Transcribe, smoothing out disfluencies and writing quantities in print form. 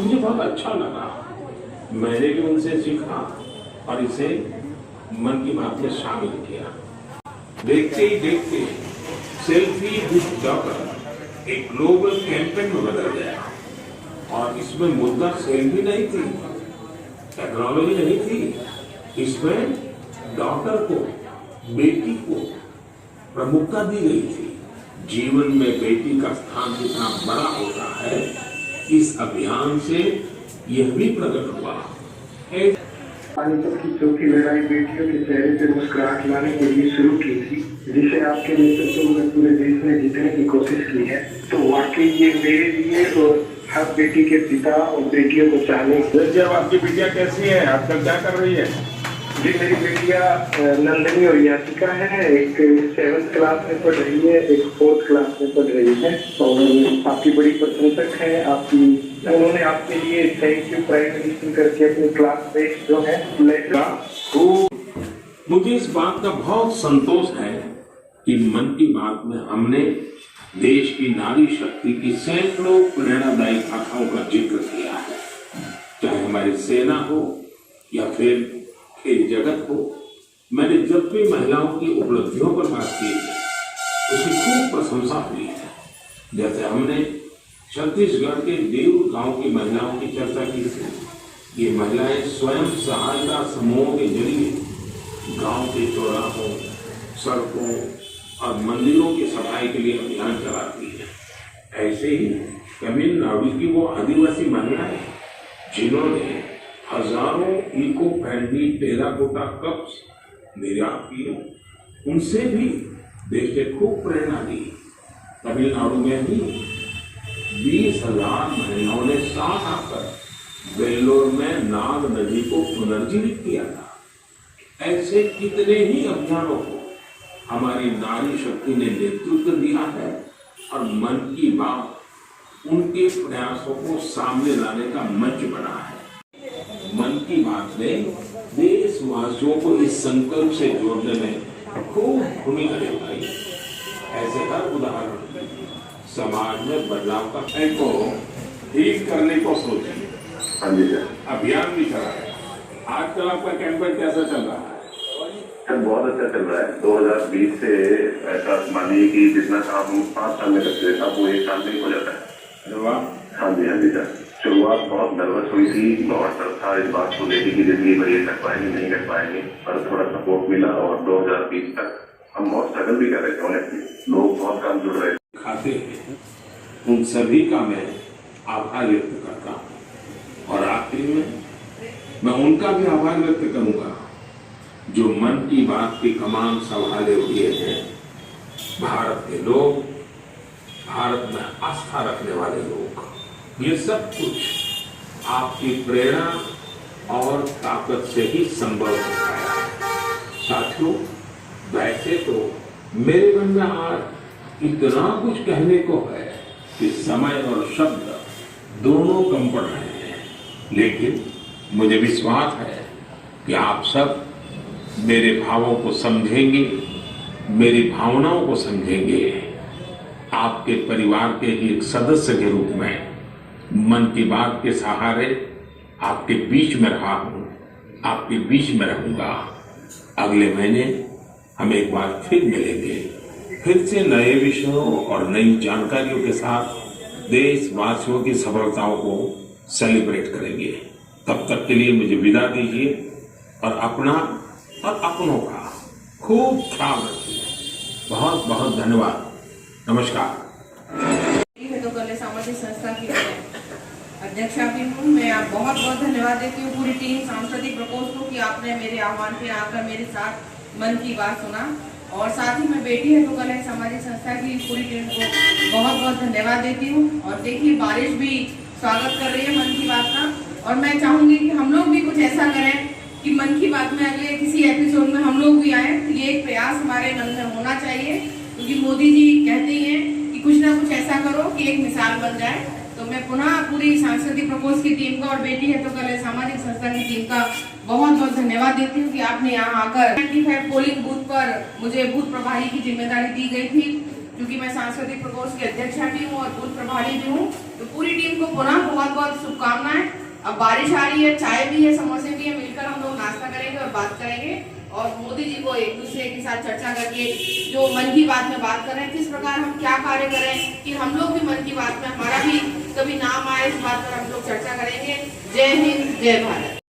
मुझे बहुत अच्छा लगा। मैंने भी उनसे सीखा और इसे मन की बात में शामिल किया। देखते ही देखते सेल्फी विद डॉटर एक ग्लोबल कैंपेन में बदल गया और इसमें मुद्दा सेल्फी नहीं थी, टेक्नोलॉजी नहीं थी, इसमें डॉटर को, बेटी को प्रमुखता दी गई थी। जीवन में बेटी का स्थान कितना बड़ा होता है, इस अभियान से यह भी प्रकट हुआ। पानीपत की चौथी लड़ाई बेटियों के चेहरे पर मुस्कुराहट लाने के लिए शुरू की थी, जिसे आपके नेतृत्व में पूरे देश ने जीतने की कोशिश की है। तो वाकई ये मेरे लिए और हर बेटी के पिता और बेटियों को चाहने। जब आपकी बिटिया कैसी है, आजकल क्या कर रही है? जी, मेरी बेटिया नंदनी और याचिका है। एक 7th क्लास में पढ़ रही है, एक 4th क्लास में पढ़ रही है और आपकी बड़ी प्रशंसक है। उन्होंने आपके लिए थैंक यू प्राइम मिनिस्टर करके अपनी क्लास बेस्ट जो है लेटर। मुझे इस बात का बहुत संतोष है कि मन की बात में हमने देश की नारी शक्ति की सैकड़ों प्रेरणादायी गाथाओं का जिक्र किया है। चाहे हमारी सेना हो या फिर खेल जगत हो, मैंने जब भी महिलाओं की उपलब्धियों पर बात की है उसकी खूब प्रशंसा हुई है। जैसे हमने छत्तीसगढ़ के देव गांव की महिलाओं की चर्चा की थी। ये महिलाएं स्वयं सहायता समूहों के जरिए गांव के चौराहों, सड़कों और मंदिरों की सफाई के लिए अभियान चलाती है। ऐसे ही तमिलनाडु की वो आदिवासी महिलाएं जिन्होंने हजारों इको फ्रेंडली टेराकोटा कप्स निर्यात किए, उनसे भी देश ने खूब प्रेरणा दी। तमिलनाडु में भी 20,000 महिलाओं ने साथ आकर वेल्लोर में नाग नदी को पुनर्जीवित किया था। ऐसे कितने ही अभियानों को हमारी नारी शक्ति ने नेतृत्व दिया है और मन की बात उनके प्रयासों को सामने लाने का मंच बना है। मन की बात ने देशवासियों को इस संकल्प से जोड़ने में खूब भूमिका निभाई। ऐसे हर उदाहरण समाज में बदलाव का को ठीक करने को सोचे। हाँ जी सर, अभियान भी चला है। आजकल आपका कैंपेन कैसा चल रहा है? सर बहुत अच्छा चल रहा है। 2020 से ऐसा मानिए कि जितना काम 5 साल में करते थे अब वो 1 साल में ही हो जाता है। अरे वाह। हाँ जी सर। शुरुआत बहुत नर्वस हुई थी, बहुत डर था इस बात को लेकर कि जिंदगी में ये कर पाएंगे नहीं कर पाएंगे, पर थोड़ा सपोर्ट मिला और 2020 तक हम बहुत स्ट्रगल भी कर रहे थे। ऑनेस्टली लोग बहुत काम जुड़ रहे थे। खाते हैं उन सभी का मैं आभार व्यक्त करता हूँ और आखिर में मैं उनका भी आभार व्यक्त करूंगा जो मन की बात की कमान संभाले हुए हैं। भारत के लोग, भारत में आस्था रखने वाले लोग, ये सब कुछ आपकी प्रेरणा और ताकत से ही संभव हो पाया है। साथियों, वैसे तो मेरे मन में आज इतना कुछ कहने को है कि समय और शब्द दोनों कम पड़ रहे हैं, लेकिन मुझे विश्वास है कि आप सब मेरे भावों को समझेंगे, मेरी भावनाओं को समझेंगे। आपके परिवार के ही एक सदस्य के रूप में मन की बात के सहारे आपके बीच में रहा हूं, आपके बीच में रहूंगा। अगले महीने हम एक बार फिर मिलेंगे, फिर से नए विषयों और नई जानकारियों के साथ देशवासियों की सफलताओं को सेलिब्रेट करेंगे। तब तक के लिए मुझे विदा दीजिए और अपना और अपनों का खूब ख्याल रखिए। बहुत बहुत धन्यवाद। नमस्कार। सामाजिक संस्था की अध्यक्षा भी हूँ। मैं आप बहुत बहुत धन्यवाद देती हूँ पूरी टीम सांस्कृतिक प्रकोष्ठ को कि आपने मेरे आह्वान पे आकर मेरे साथ मन की बात सुना, और साथ ही मैं बेटी है तो कल सामाजिक संस्था की पूरी टीम को बहुत बहुत धन्यवाद देती हूँ। और देखिए बारिश भी स्वागत कर रही है मन की बात का, और मैं चाहूंगी कि हम लोग भी कुछ ऐसा करें कि मन की बात में अगले किसी एपिसोड में हम लोग भी आए। तो ये एक प्रयास हमारे मन में होना चाहिए, क्योंकि मोदी जी कहते ही हैं कि कुछ ना कुछ ऐसा करो कि एक मिसाल बन जाए। तो मैं पुनः पूरी सांस्कृतिक प्रकोष्ठ की टीम का और बेटी है तो कल सामाजिक संस्था की टीम का बहुत बहुत धन्यवाद देती हूँ कि आपने यहाँ आकर 95 पोलिंग बूथ पर मुझे बूथ प्रभारी की जिम्मेदारी दी गई थी, क्योंकि मैं सांस्कृतिक प्रकोष्ठ की अध्यक्षा भी हूँ और बूथ प्रभारी भी हूँ। तो पूरी टीम को पुनः बहुत बहुत शुभकामनाएं। अब बारिश आ रही है, चाय भी है, समोसे भी है, मिलकर हम लोग नाश्ता करेंगे और बात करेंगे और मोदी जी को एक दूसरे के साथ चर्चा करके जो मन की बात में बात कर रहे हैं, किस प्रकार हम क्या कार्य करें कि हम लोग भी मन की बात में हमारा भी कभी नाम आए, इस बात पर हम लोग चर्चा करेंगे। जय हिंद, जय भारत।